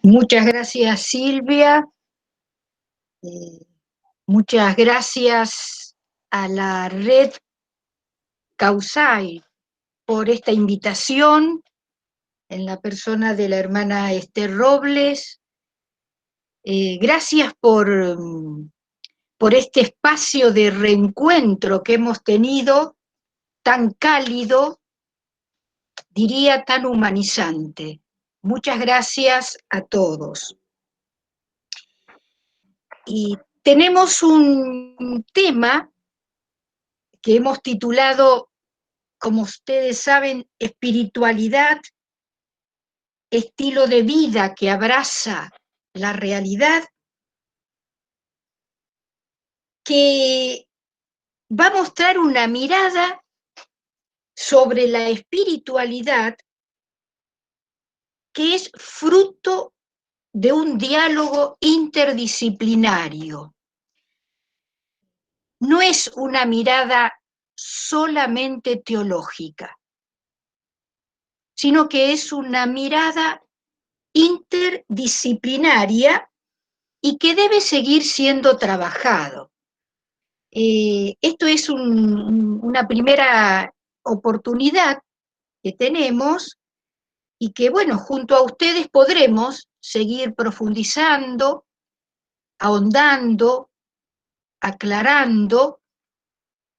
Muchas gracias, Silvia. Eh, Muchas gracias a la red Causai por esta invitación en la persona de la hermana Esther Robles. Gracias por este espacio de reencuentro que hemos tenido, tan cálido, diría tan humanizante. Muchas gracias a todos. Y tenemos un tema que hemos titulado, como ustedes saben, espiritualidad, estilo de vida que abraza la realidad, que va a mostrar una mirada sobre la espiritualidad que es fruto de un diálogo interdisciplinario. No es una mirada solamente teológica, sino que es una mirada interdisciplinaria y que debe seguir siendo trabajado. Esto es una primera oportunidad que tenemos y que, bueno, junto a ustedes podremos seguir profundizando, ahondando, aclarando,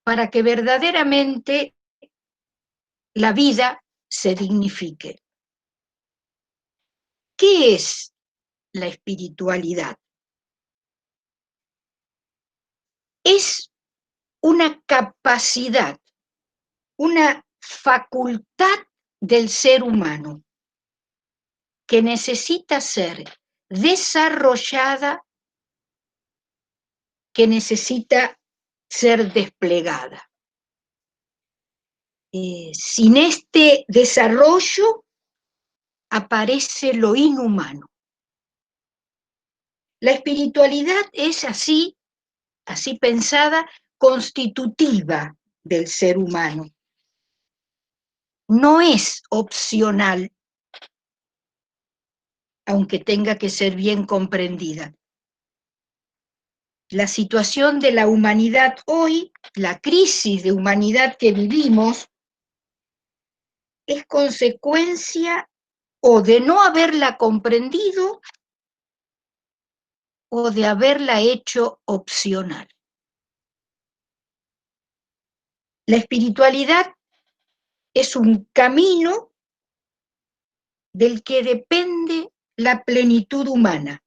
para que verdaderamente la vida se dignifique. ¿Qué es la espiritualidad? Es una capacidad, una facultad del ser humano que necesita ser desarrollada, que necesita ser desplegada. Sin este desarrollo aparece lo inhumano. La espiritualidad es así pensada, constitutiva del ser humano. No es opcional, aunque tenga que ser bien comprendida. La situación de la humanidad hoy, la crisis de humanidad que vivimos, es consecuencia o de no haberla comprendido o de haberla hecho opcional. La espiritualidad es un camino del que depende la plenitud humana,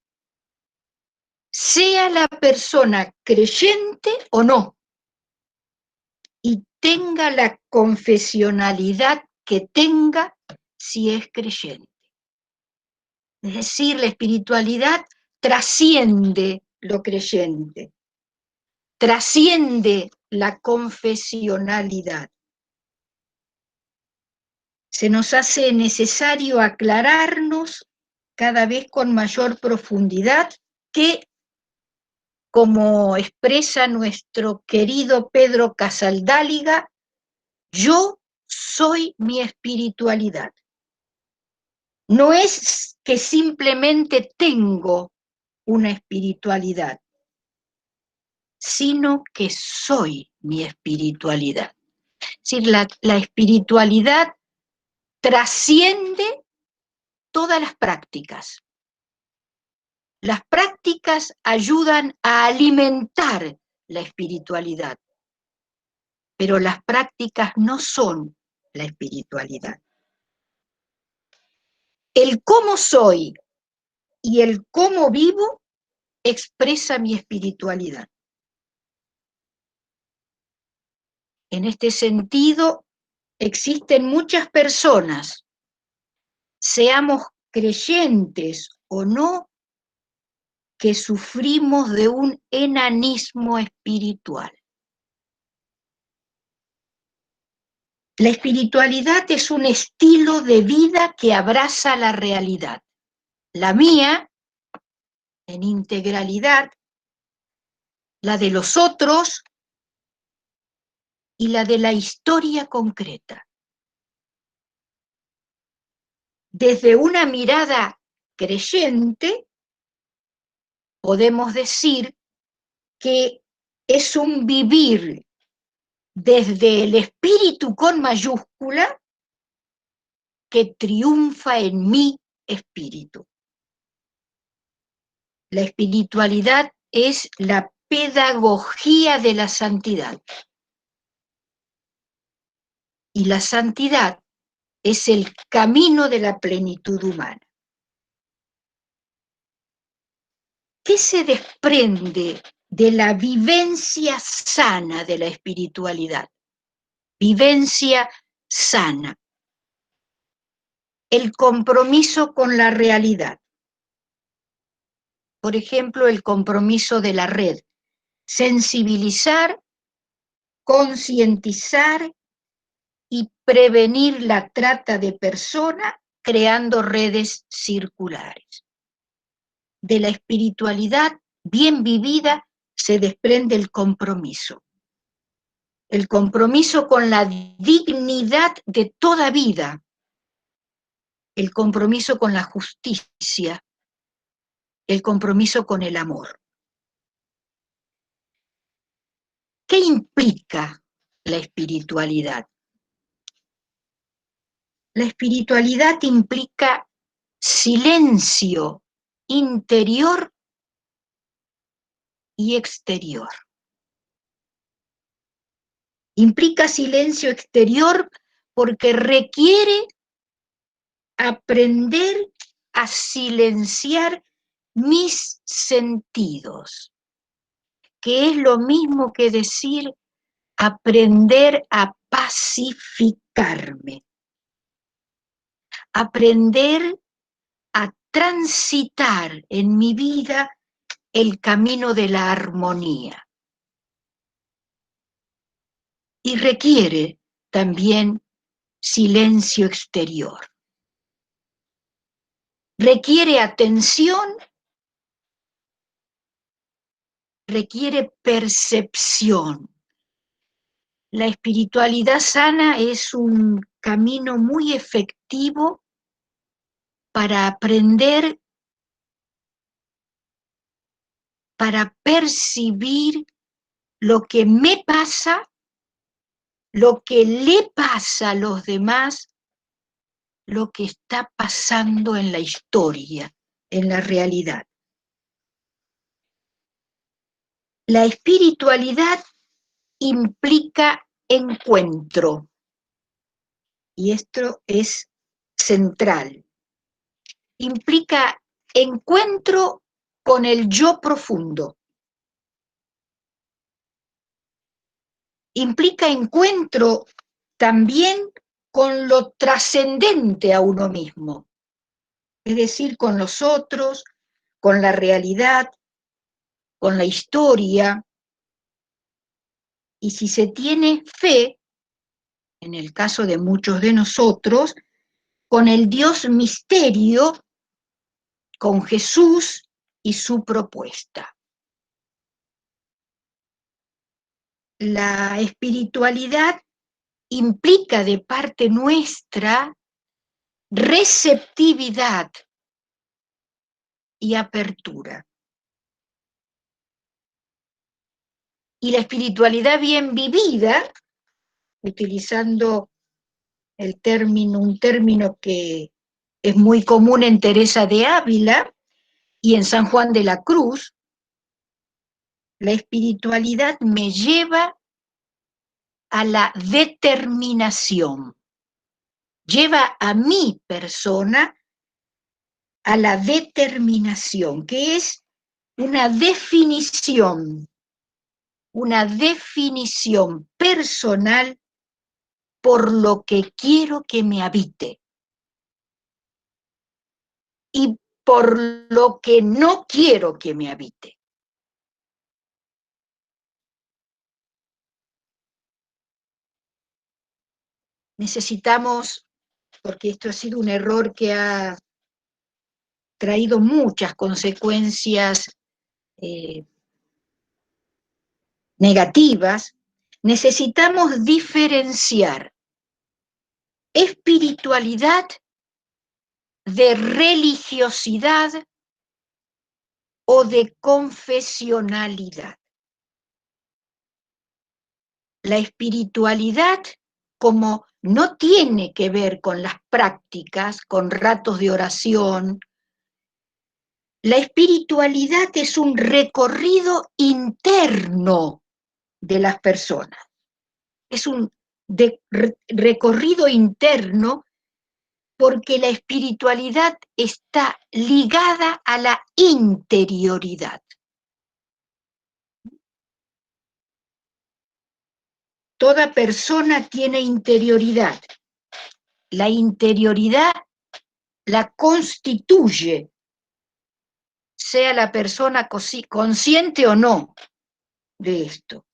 sea la persona creyente o no, y tenga la confesionalidad que tenga si es creyente. Es decir, la espiritualidad trasciende lo creyente, trasciende la confesionalidad. Se nos hace necesario aclararnos cada vez con mayor profundidad que, como expresa nuestro querido Pedro Casaldáliga, yo soy mi espiritualidad. No es que simplemente tengo una espiritualidad, sino que soy mi espiritualidad. Es decir, la espiritualidad trasciende todas las prácticas. Las prácticas ayudan a alimentar la espiritualidad, pero las prácticas no son la espiritualidad. El cómo soy y el cómo vivo expresa mi espiritualidad. En este sentido, existen muchas personas, seamos creyentes o no, que sufrimos de un enanismo espiritual. La espiritualidad es un estilo de vida que abraza la realidad. La mía, en integralidad, la de los otros y la de la historia concreta. Desde una mirada creyente, podemos decir que es un vivir desde el espíritu con mayúscula que triunfa en mi espíritu. La espiritualidad es la pedagogía de la santidad. Y la santidad es el camino de la plenitud humana. ¿Qué se desprende de la vivencia sana de la espiritualidad? Vivencia sana. El compromiso con la realidad. Por ejemplo, el compromiso de la red. Sensibilizar, concientizar y prevenir la trata de personas creando redes circulares. De la espiritualidad bien vivida se desprende el compromiso con la dignidad de toda vida, el compromiso con la justicia, el compromiso con el amor. ¿Qué implica la espiritualidad? La espiritualidad implica silencio interior y exterior. Implica silencio exterior porque requiere aprender a silenciar mis sentidos, que es lo mismo que decir aprender a pacificarme, aprender a transitar en mi vida el camino de la armonía. Y requiere también silencio exterior. Requiere atención, requiere percepción. La espiritualidad sana es un camino muy efectivo para aprender, para percibir lo que me pasa, lo que le pasa a los demás, lo que está pasando en la historia, en la realidad. La espiritualidad implica encuentro, y esto es central. Implica encuentro con el yo profundo. Implica encuentro también con lo trascendente a uno mismo, es decir, con los otros, con la realidad, con la historia. Y si se tiene fe, en el caso de muchos de nosotros, con el Dios misterio, con Jesús y su propuesta. La espiritualidad implica de parte nuestra receptividad y apertura. Y la espiritualidad bien vivida, utilizando un término que es muy común en Teresa de Ávila y en San Juan de la Cruz, la espiritualidad me lleva a la determinación, lleva a mi persona a la determinación, que es una definición personal por lo que quiero que me habite y por lo que no quiero que me habite. Necesitamos, porque esto ha sido un error que ha traído muchas consecuencias negativas, necesitamos diferenciar espiritualidad, de religiosidad o de confesionalidad. La espiritualidad, como no tiene que ver con las prácticas, con ratos de oración, la espiritualidad es un recorrido interno de las personas. Es un recorrido interno porque la espiritualidad está ligada a la interioridad. Toda persona tiene interioridad. La interioridad la constituye, sea la persona consciente o no de esto.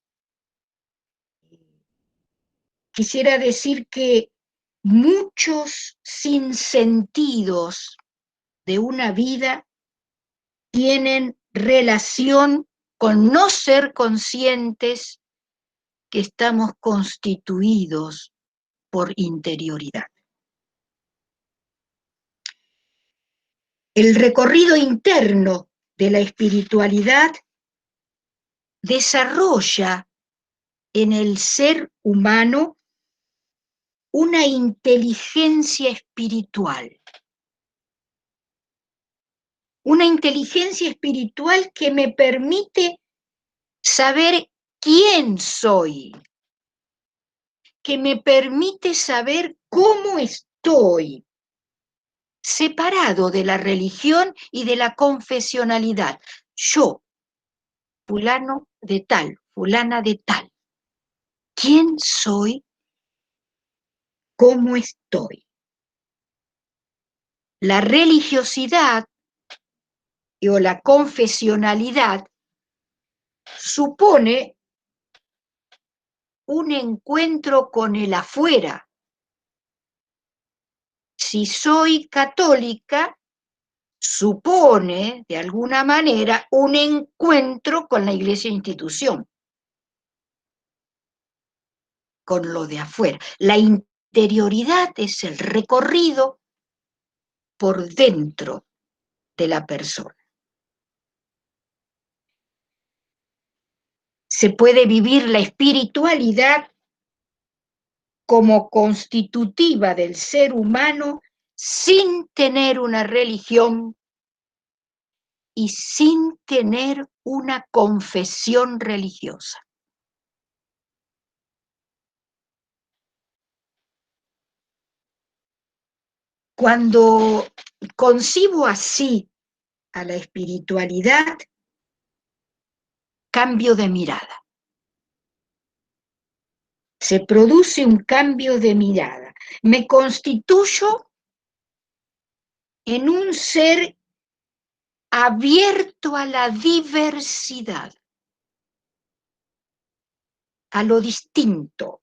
Quisiera decir que muchos sinsentidos de una vida tienen relación con no ser conscientes que estamos constituidos por interioridad. El recorrido interno de la espiritualidad desarrolla en el ser humano una inteligencia espiritual. Una inteligencia espiritual que me permite saber quién soy, que me permite saber cómo estoy, separado de la religión y de la confesionalidad. Yo, fulano de tal, fulana de tal. ¿Quién soy? ¿Cómo estoy? La religiosidad o la confesionalidad supone un encuentro con el afuera. Si soy católica, supone, de alguna manera, un encuentro con la iglesia institución, con lo de afuera. La interioridad es el recorrido por dentro de la persona. Se puede vivir la espiritualidad como constitutiva del ser humano sin tener una religión y sin tener una confesión religiosa. Cuando concibo así a la espiritualidad, cambio de mirada. Se produce un cambio de mirada. Me constituyo en un ser abierto a la diversidad, a lo distinto.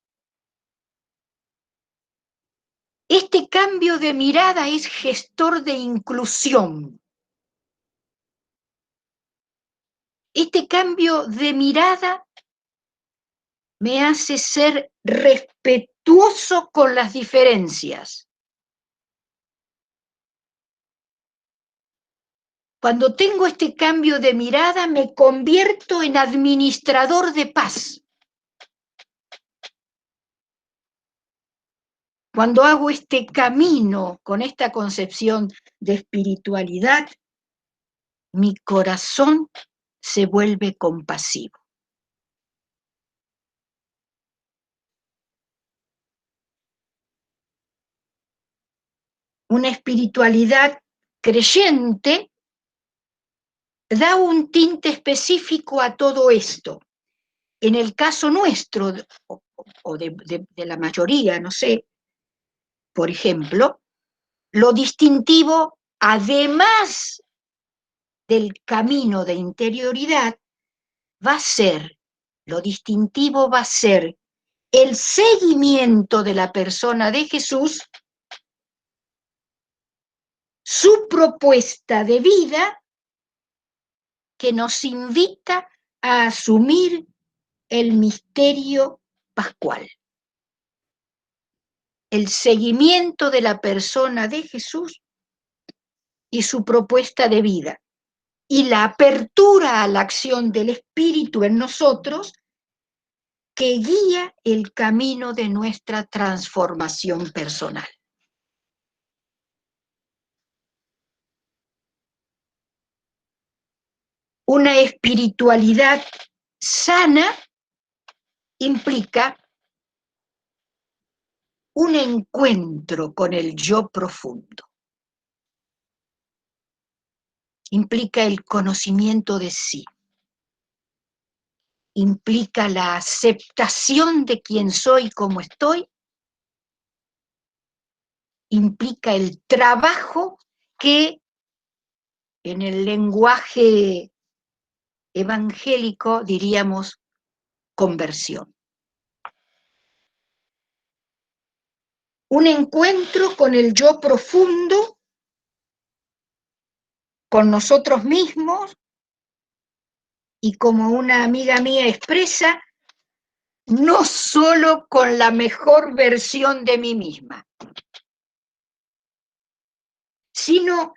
Este cambio de mirada es gestor de inclusión. Este cambio de mirada me hace ser respetuoso con las diferencias. Cuando tengo este cambio de mirada, me convierto en administrador de paz. Cuando hago este camino con esta concepción de espiritualidad, mi corazón se vuelve compasivo. Una espiritualidad creyente da un tinte específico a todo esto. En el caso nuestro, o de la mayoría, no sé, por ejemplo, lo distintivo, además del camino de interioridad, lo distintivo va a ser el seguimiento de la persona de Jesús, su propuesta de vida que nos invita a asumir el misterio pascual. El seguimiento de la persona de Jesús y su propuesta de vida, y la apertura a la acción del Espíritu en nosotros que guía el camino de nuestra transformación personal. Una espiritualidad sana implica un encuentro con el yo profundo. Implica el conocimiento de sí. Implica la aceptación de quién soy como estoy. Implica el trabajo que en el lenguaje evangélico diríamos conversión. Un encuentro con el yo profundo, con nosotros mismos, y como una amiga mía expresa, no solo con la mejor versión de mí misma, sino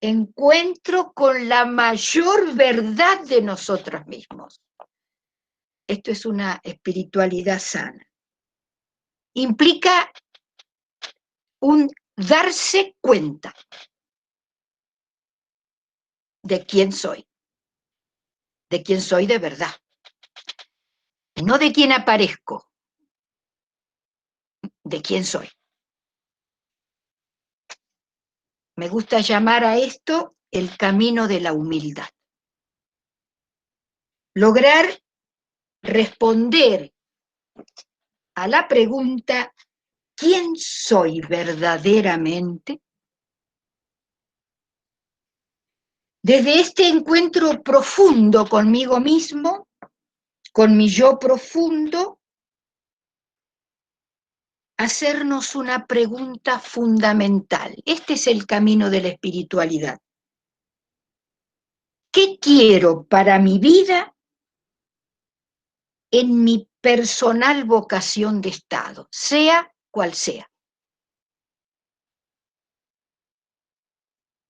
encuentro con la mayor verdad de nosotros mismos. Esto es una espiritualidad sana. Implica un darse cuenta de quién soy de verdad, no de quién aparezco, de quién soy. Me gusta llamar a esto el camino de la humildad. Lograr responder a la pregunta, ¿quién soy verdaderamente? Desde este encuentro profundo conmigo mismo, con mi yo profundo, hacernos una pregunta fundamental. Este es el camino de la espiritualidad. ¿Qué quiero para mi vida en mi personal vocación de Estado, sea cual sea?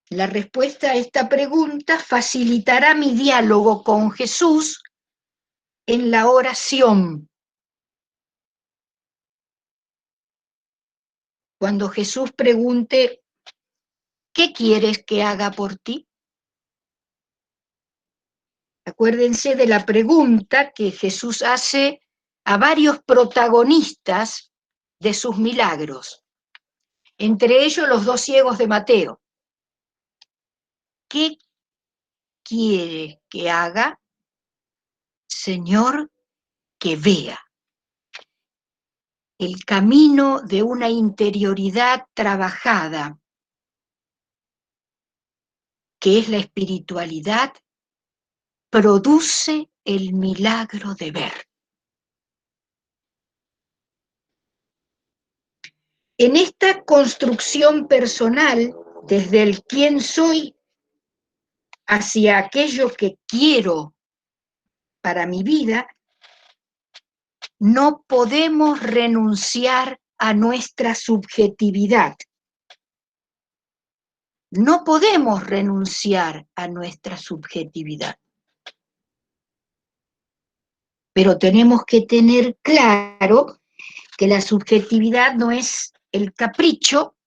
La respuesta a esta pregunta facilitará mi diálogo con Jesús en la oración. Cuando Jesús pregunte, ¿qué quieres que haga por ti? Acuérdense de la pregunta que Jesús hace a varios protagonistas de sus milagros, entre ellos los 2 ciegos de Mateo. ¿Qué quiere que haga? Señor, que vea. El camino de una interioridad trabajada, que es la espiritualidad, produce el milagro de ver. En esta construcción personal, desde el quién soy hacia aquello que quiero para mi vida, no podemos renunciar a nuestra subjetividad. No podemos renunciar a nuestra subjetividad. Pero tenemos que tener claro que la subjetividad no es el capricho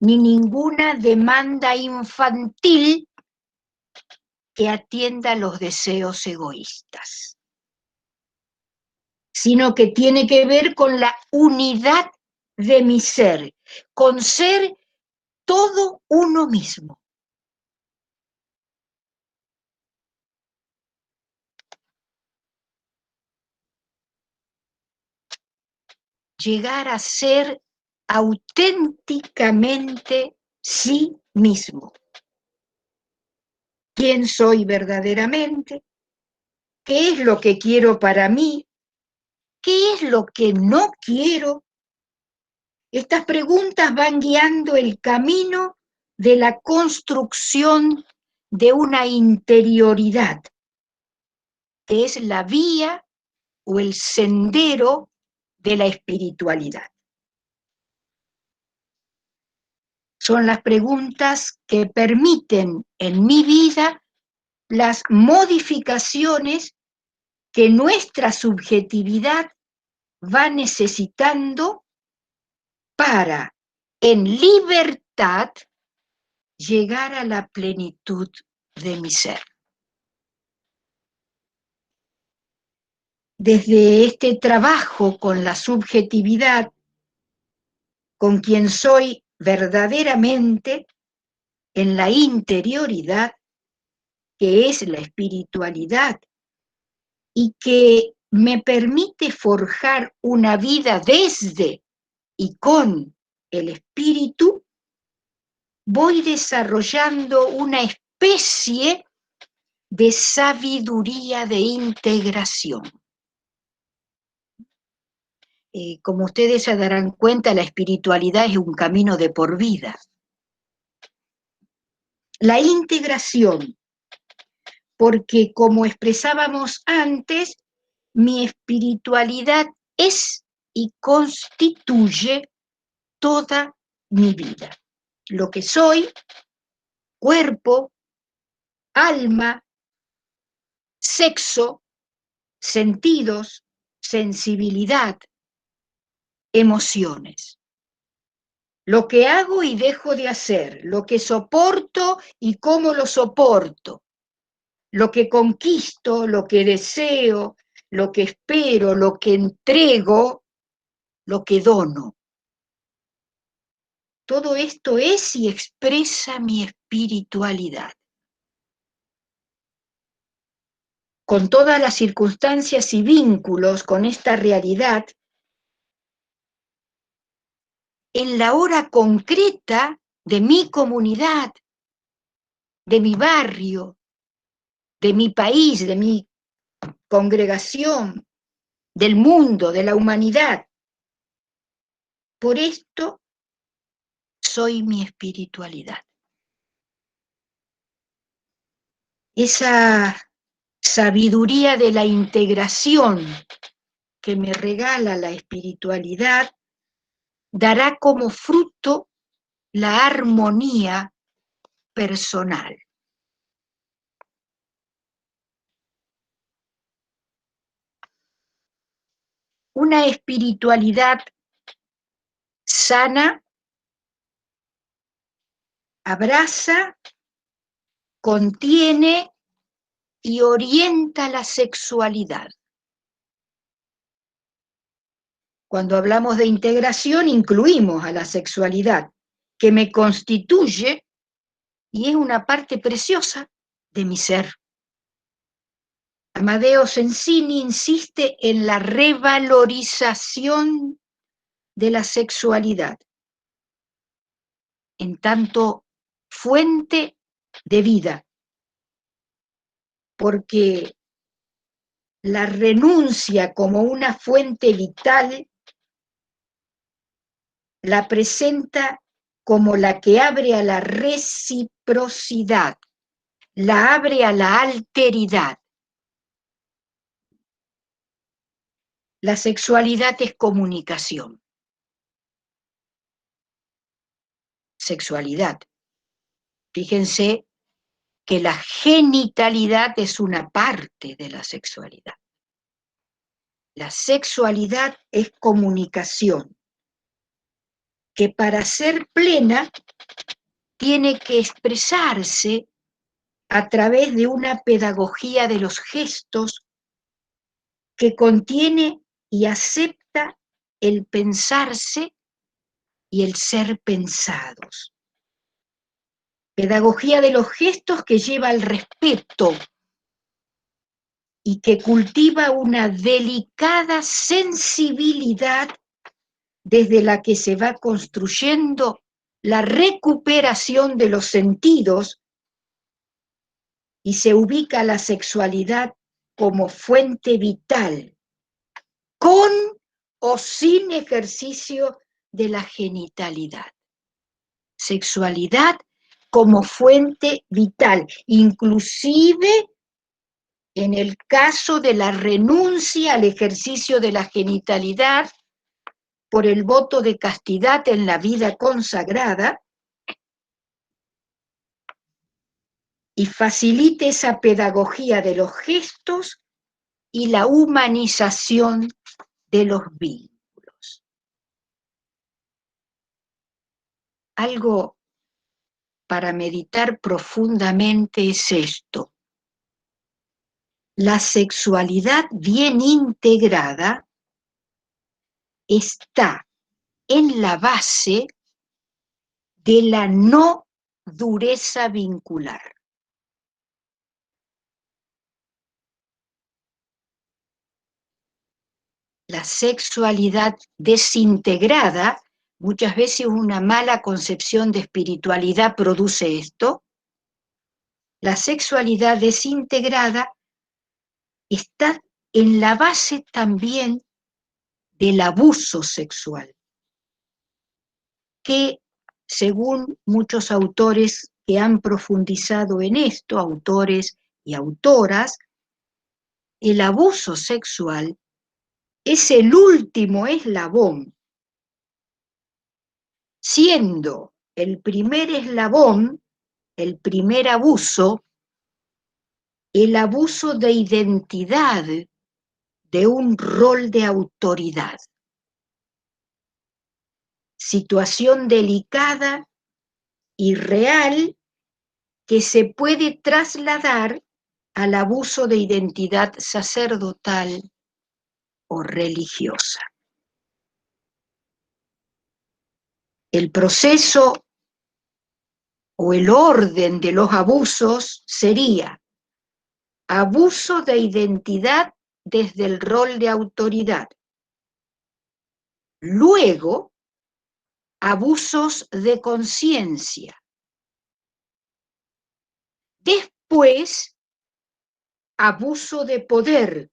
ni ninguna demanda infantil que atienda los deseos egoístas, sino que tiene que ver con la unidad de mi ser, con ser todo uno mismo. Llegar a ser auténticamente sí mismo. ¿Quién soy verdaderamente? ¿Qué es lo que quiero para mí? ¿Qué es lo que no quiero? Estas preguntas van guiando el camino de la construcción de una interioridad, que es la vía o el sendero de la espiritualidad. son las preguntas que permiten en mi vida las modificaciones que nuestra subjetividad va necesitando para, en libertad, llegar a la plenitud de mi ser. Desde este trabajo con la subjetividad, con quien soy verdaderamente en la interioridad, que es la espiritualidad, y que me permite forjar una vida desde y con el espíritu, voy desarrollando una especie de sabiduría de integración. Como ustedes se darán cuenta, la espiritualidad es un camino de por vida. La integración, porque como expresábamos antes, mi espiritualidad es y constituye toda mi vida. Lo que soy, cuerpo, alma, sexo, sentidos, sensibilidad, emociones. Lo que hago y dejo de hacer, lo que soporto y cómo lo soporto, lo que conquisto, lo que deseo, lo que espero, lo que entrego, lo que dono. Todo esto es y expresa mi espiritualidad. Con todas las circunstancias y vínculos con esta realidad, en la hora concreta de mi comunidad, de mi barrio, de mi país, de mi congregación, del mundo, de la humanidad. Por esto soy mi espiritualidad. Esa sabiduría de la integración que me regala la espiritualidad dará como fruto la armonía personal. Una espiritualidad sana abraza, contiene y orienta la sexualidad. Cuando hablamos de integración, incluimos a la sexualidad, que me constituye y es una parte preciosa de mi ser. Amadeo Sensini insiste en la revalorización de la sexualidad, en tanto fuente de vida, porque la renuncia como una fuente vital la presenta como la que abre a la reciprocidad, la abre a la alteridad. La sexualidad es comunicación. Sexualidad. Fíjense que la genitalidad es una parte de la sexualidad. La sexualidad es comunicación, que para ser plena tiene que expresarse a través de una pedagogía de los gestos que contiene y acepta el pensarse y el ser pensados. Pedagogía de los gestos que lleva al respeto y que cultiva una delicada sensibilidad desde la que se va construyendo la recuperación de los sentidos y se ubica la sexualidad como fuente vital, con o sin ejercicio de la genitalidad. Sexualidad como fuente vital, inclusive en el caso de la renuncia al ejercicio de la genitalidad por el voto de castidad en la vida consagrada, y facilite esa pedagogía de los gestos y la humanización de los vínculos. Algo para meditar profundamente es esto. La sexualidad bien integrada está en la base de la no dureza vincular. La sexualidad desintegrada, muchas veces una mala concepción de espiritualidad produce esto. La sexualidad desintegrada está en la base también del abuso sexual, que según muchos autores que han profundizado en esto, autores y autoras, el abuso sexual es el último eslabón, siendo el primer eslabón, el primer abuso, el abuso de identidad, de un rol de autoridad. Situación delicada y real que se puede trasladar al abuso de identidad sacerdotal o religiosa. El proceso o el orden de los abusos sería abuso de identidad desde el rol de autoridad. Luego, abusos de conciencia. Después, abuso de poder,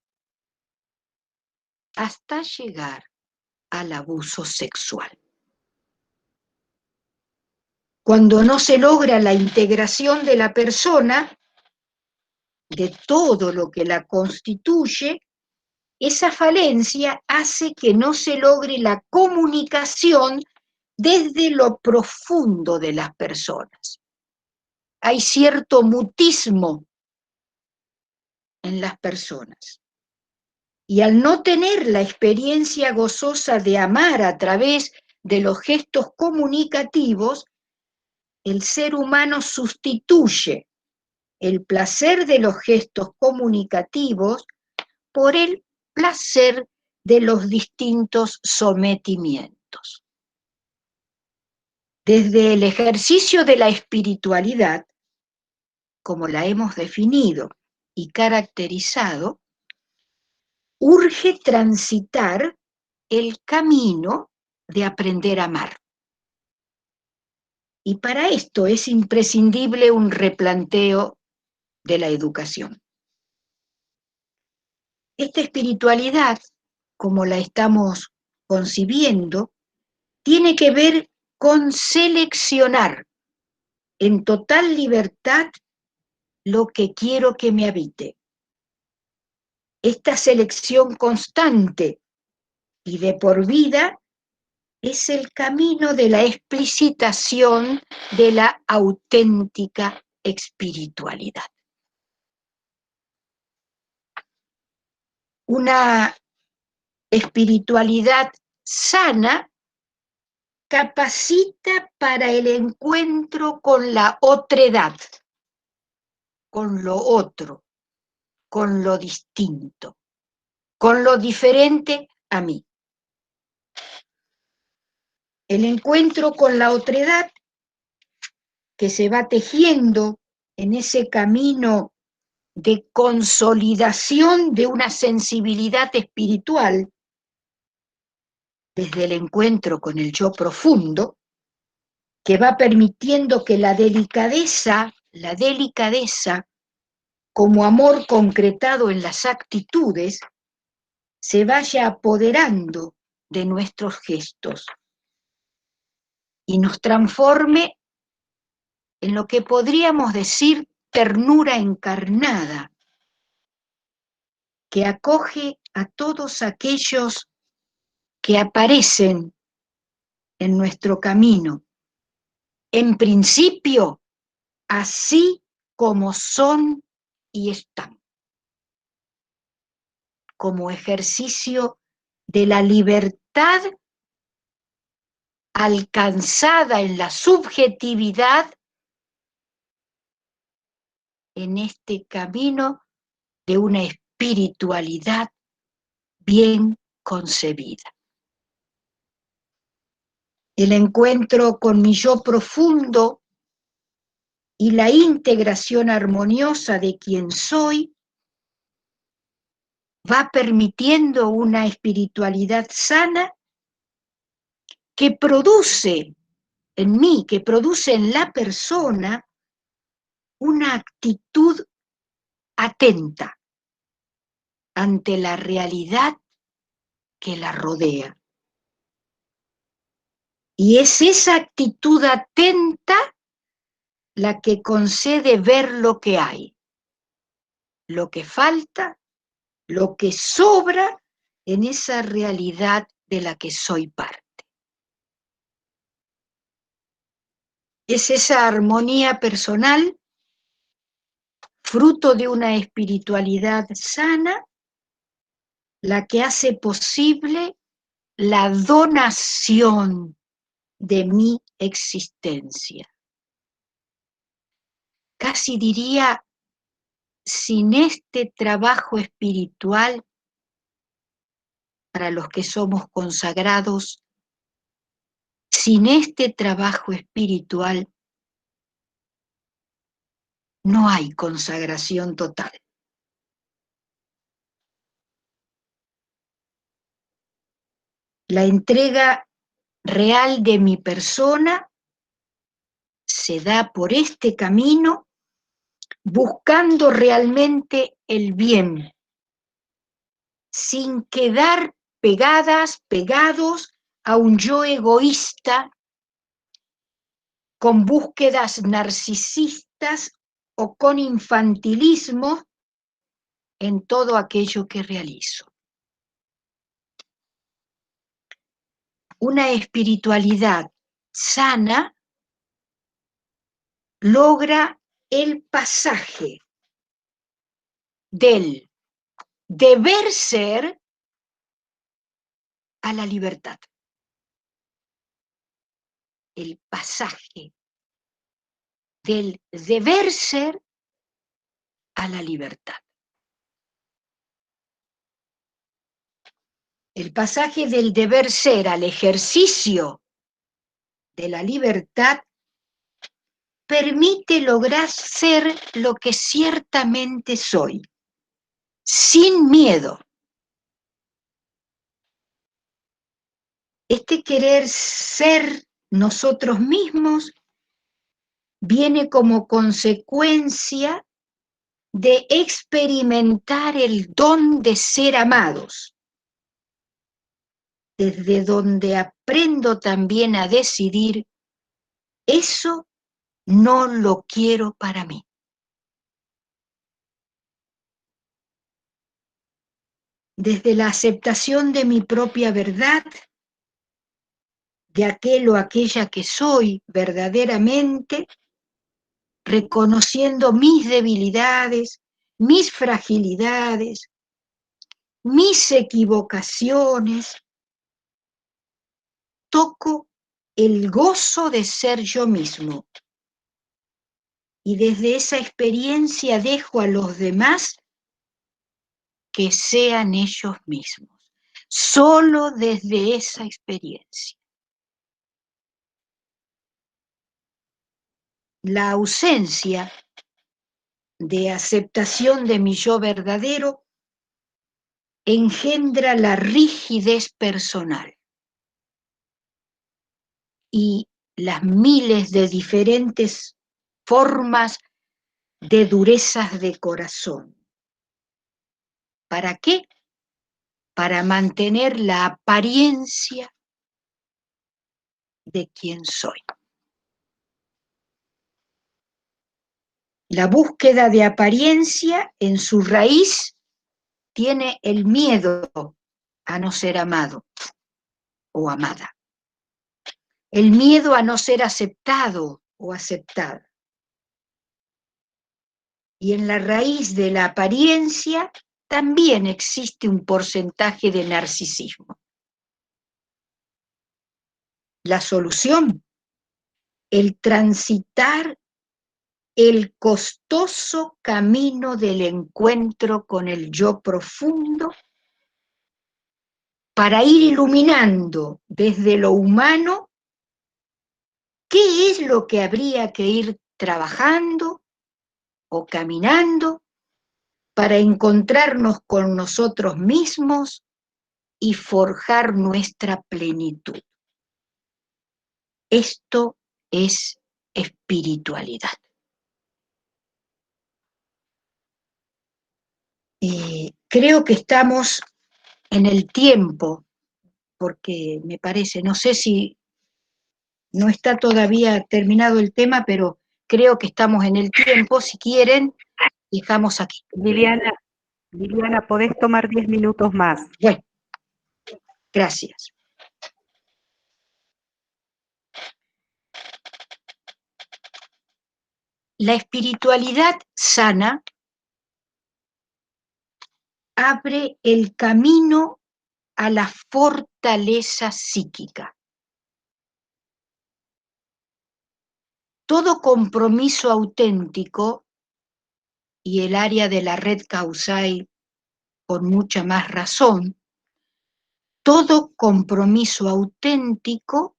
hasta llegar al abuso sexual. Cuando no se logra la integración de la persona, de todo lo que la constituye, esa falencia hace que no se logre la comunicación desde lo profundo de las personas. Hay cierto mutismo en las personas. Y al no tener la experiencia gozosa de amar a través de los gestos comunicativos, el ser humano sustituye el placer de los gestos comunicativos por el placer de los distintos sometimientos. Desde el ejercicio de la espiritualidad, como la hemos definido y caracterizado, urge transitar el camino de aprender a amar. Y para esto es imprescindible un replanteo de la educación. Esta espiritualidad, como la estamos concibiendo, tiene que ver con seleccionar en total libertad lo que quiero que me habite. Esta selección constante y de por vida es el camino de la explicitación de la auténtica espiritualidad. Una espiritualidad sana capacita para el encuentro con la otredad, con lo otro, con lo distinto, con lo diferente a mí. El encuentro con la otredad que se va tejiendo en ese camino de consolidación de una sensibilidad espiritual desde el encuentro con el yo profundo, que va permitiendo que la delicadeza como amor concretado en las actitudes, se vaya apoderando de nuestros gestos y nos transforme en lo que podríamos decir ternura encarnada, que acoge a todos aquellos que aparecen en nuestro camino. En principio, así como son y están, como ejercicio de la libertad alcanzada en la subjetividad en este camino de una espiritualidad bien concebida. El encuentro con mi yo profundo y la integración armoniosa de quien soy va permitiendo una espiritualidad sana que produce en mí, que produce en la persona una actitud atenta ante la realidad que la rodea. Y es esa actitud atenta la que concede ver lo que hay, lo que falta, lo que sobra en esa realidad de la que soy parte. Es esa armonía personal, fruto de una espiritualidad sana, la que hace posible la donación de mi existencia. Casi diría, sin este trabajo espiritual, para los que somos consagrados, sin este trabajo espiritual no hay consagración total. La entrega real de mi persona se da por este camino, buscando realmente el bien, sin quedar pegados a un yo egoísta con búsquedas narcisistas o con infantilismo en todo aquello que realizo. Una espiritualidad sana logra el pasaje del deber ser a la libertad. El pasaje del deber ser a la libertad. El pasaje del deber ser al ejercicio de la libertad permite lograr ser lo que ciertamente soy, sin miedo. Este querer ser nosotros mismos viene como consecuencia de experimentar el don de ser amados, desde donde aprendo también a decidir, eso no lo quiero para mí. Desde la aceptación de mi propia verdad, de aquel o aquella que soy verdaderamente, reconociendo mis debilidades, mis fragilidades, mis equivocaciones, toco el gozo de ser yo mismo. Y desde esa experiencia dejo a los demás que sean ellos mismos. Solo desde esa experiencia. La ausencia de aceptación de mi yo verdadero engendra la rigidez personal y las miles de diferentes formas de durezas de corazón. ¿Para qué? Para mantener la apariencia de quien soy. La búsqueda de apariencia en su raíz tiene el miedo a no ser amado o amada. El miedo a no ser aceptado o aceptada. Y en la raíz de la apariencia también existe un porcentaje de narcisismo. La solución, el transitar el costoso camino del encuentro con el yo profundo para ir iluminando desde lo humano qué es lo que habría que ir trabajando o caminando para encontrarnos con nosotros mismos y forjar nuestra plenitud. Esto es espiritualidad. Creo que estamos en el tiempo, porque me parece, no sé si no está todavía terminado el tema, pero creo que estamos en el tiempo. Si quieren, dejamos aquí. Liliana, podés tomar 10 minutos más. Bueno, gracias. La espiritualidad sana abre el camino a la fortaleza psíquica. Todo compromiso auténtico, y el área de la red Causai con mucha más razón, todo compromiso auténtico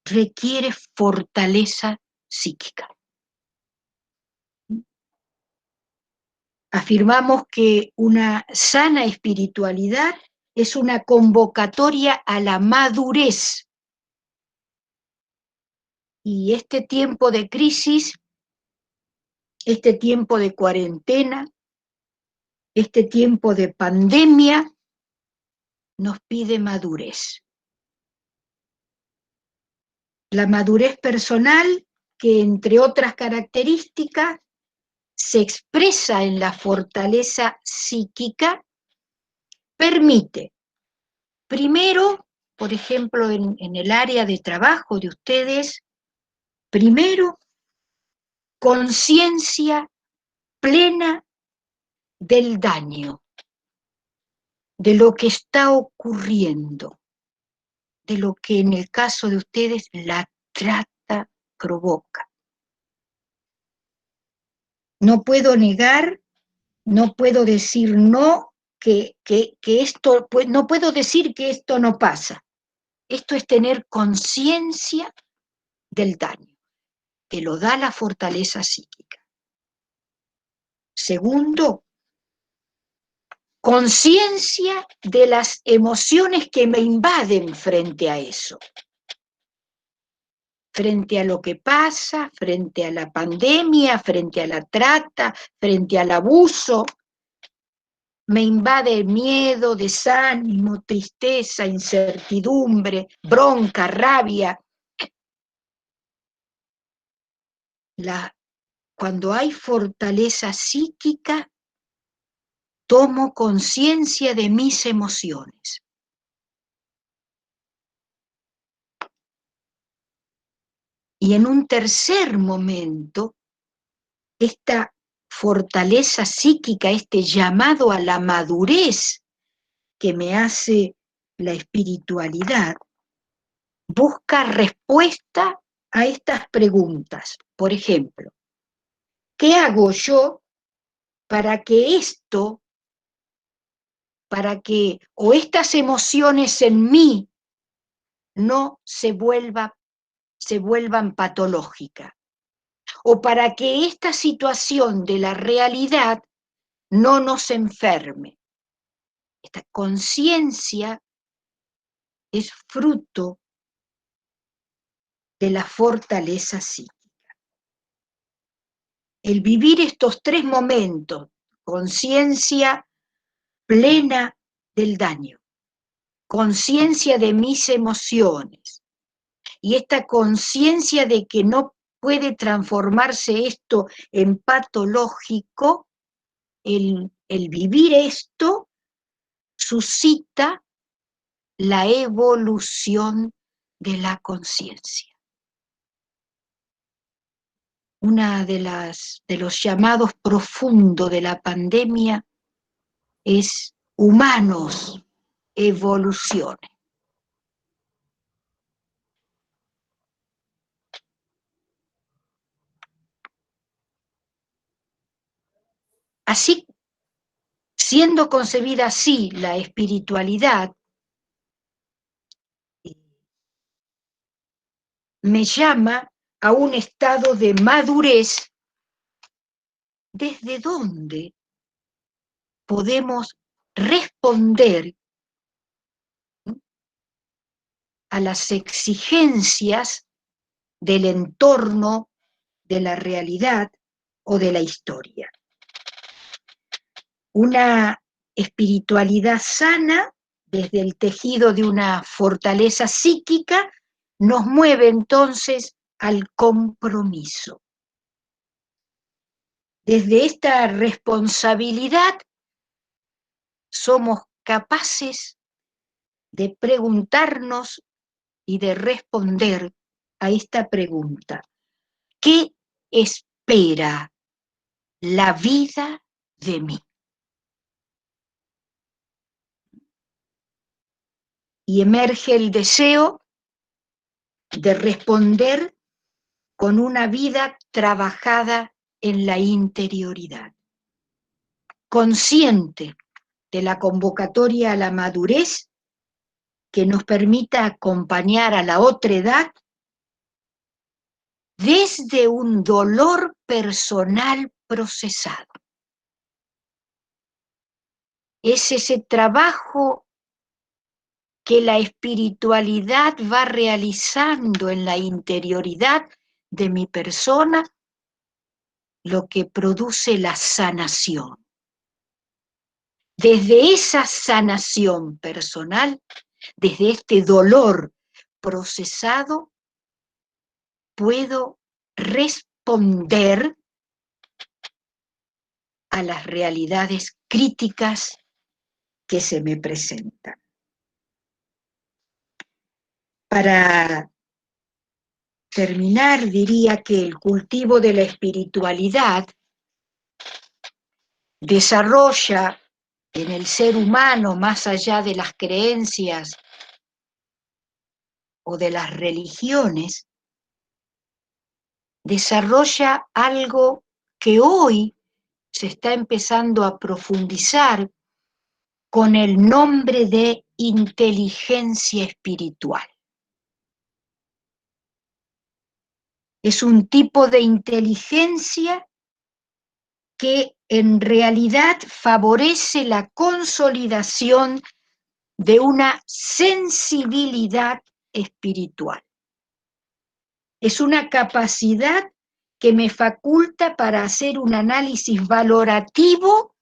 requiere fortaleza psíquica. Afirmamos que una sana espiritualidad es una convocatoria a la madurez. Y este tiempo de crisis, este tiempo de cuarentena, este tiempo de pandemia, nos pide madurez. La madurez personal, que entre otras características, se expresa en la fortaleza psíquica, permite, primero, por ejemplo, en el área de trabajo de ustedes, primero, conciencia plena del daño, de lo que está ocurriendo, de lo que en el caso de ustedes la trata provoca. No puedo negar, no puedo decir no, que esto, no puedo decir que esto no pasa. Esto es tener conciencia del daño, que lo da la fortaleza psíquica. Segundo, conciencia de las emociones que me invaden frente a eso. Frente a lo que pasa, frente a la pandemia, frente a la trata, frente al abuso, me invade miedo, desánimo, tristeza, incertidumbre, bronca, rabia. Cuando hay fortaleza psíquica, tomo conciencia de mis emociones. Y en un tercer momento, esta fortaleza psíquica, este llamado a la madurez que me hace la espiritualidad, busca respuesta a estas preguntas. Por ejemplo, ¿qué hago yo para que esto, o estas emociones en mí no se vuelvan patológicas? O para que esta situación de la realidad no nos enferme. Esta conciencia es fruto de la fortaleza psíquica. El vivir estos tres momentos, conciencia plena del daño, conciencia de mis emociones, y esta conciencia de que no puede transformarse esto en patológico, el vivir esto suscita la evolución de la conciencia. Una de los llamados profundos de la pandemia es humanos, evolucionen. Así, siendo concebida así la espiritualidad, me llama a un estado de madurez desde donde podemos responder a las exigencias del entorno, de la realidad o de la historia. Una espiritualidad sana, desde el tejido de una fortaleza psíquica, nos mueve entonces al compromiso. Desde esta responsabilidad somos capaces de preguntarnos y de responder a esta pregunta: ¿qué espera la vida de mí? Y emerge el deseo de responder con una vida trabajada en la interioridad, consciente de la convocatoria a la madurez que nos permita acompañar a la otredad desde un dolor personal procesado. Es ese trabajo que la espiritualidad va realizando en la interioridad de mi persona lo que produce la sanación. Desde esa sanación personal, desde este dolor procesado, puedo responder a las realidades críticas que se me presentan. Para terminar, diría que el cultivo de la espiritualidad desarrolla en el ser humano, más allá de las creencias o de las religiones, desarrolla algo que hoy se está empezando a profundizar con el nombre de inteligencia espiritual. Es un tipo de inteligencia que en realidad favorece la consolidación de una sensibilidad espiritual. Es una capacidad que me faculta para hacer un análisis valorativo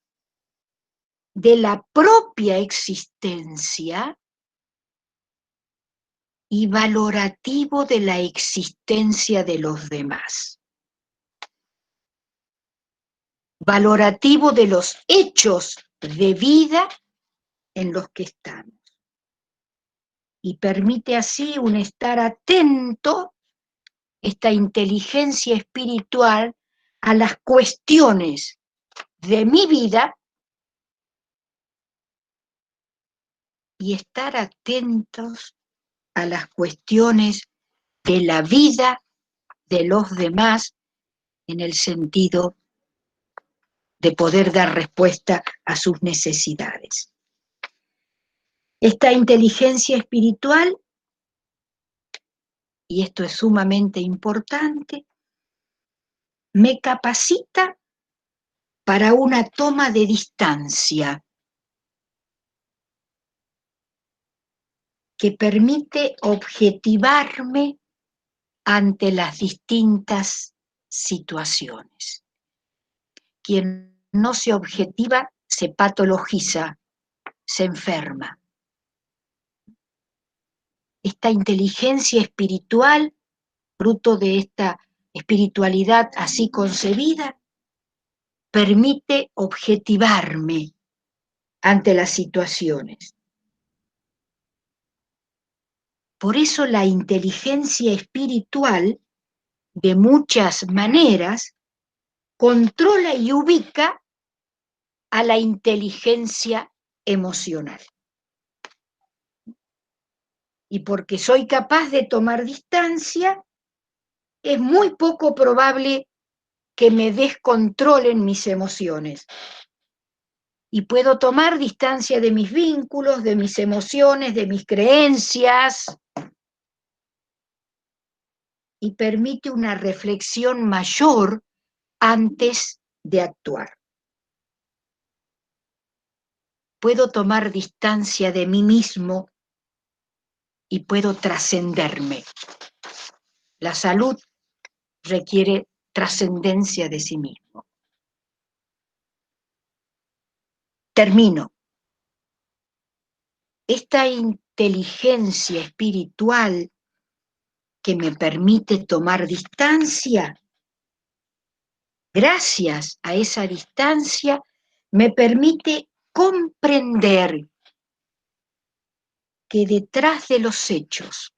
de la propia existencia y valorativo de la existencia de los demás. Valorativo de los hechos de vida en los que estamos. Y permite así un estar atento, esta inteligencia espiritual, a las cuestiones de mi vida y estar atentos a las cuestiones de la vida de los demás, en el sentido de poder dar respuesta a sus necesidades. Esta inteligencia espiritual, y esto es sumamente importante, me capacita para una toma de distancia que permite objetivarme ante las distintas situaciones. Quien no se objetiva se patologiza, se enferma. Esta inteligencia espiritual, fruto de esta espiritualidad así concebida, permite objetivarme ante las situaciones. Por eso la inteligencia espiritual de muchas maneras, controla y ubica a la inteligencia emocional. Y porque soy capaz de tomar distancia, es muy poco probable que me descontrolen mis emociones. Y puedo tomar distancia de mis vínculos, de mis emociones, de mis creencias, y permite una reflexión mayor antes de actuar. Puedo tomar distancia de mí mismo y puedo trascenderme. La salud requiere trascendencia de sí mismo. Termino. Esta inteligencia espiritual que me permite tomar distancia, gracias a esa distancia, me permite comprender que detrás de los hechos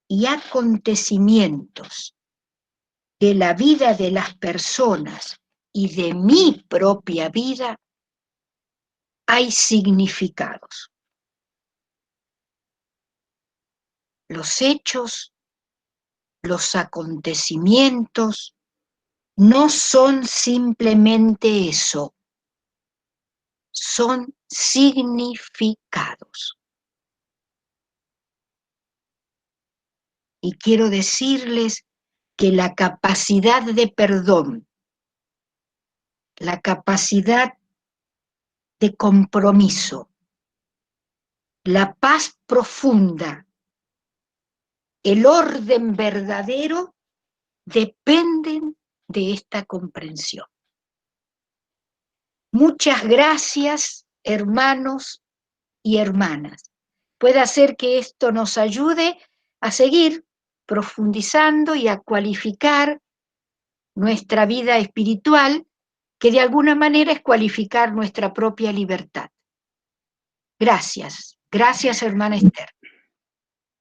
y acontecimientos de la vida de las personas y de mi propia vida hay significados. Los hechos, los acontecimientos no son simplemente eso, son significados. Y quiero decirles que la capacidad de perdón, la capacidad de compromiso, la paz profunda, el orden verdadero, dependen de esta comprensión. Muchas gracias, hermanos y hermanas. Puede ser que esto nos ayude a seguir profundizando y a cualificar nuestra vida espiritual, que de alguna manera es cualificar nuestra propia libertad. Gracias, gracias, hermana Esther.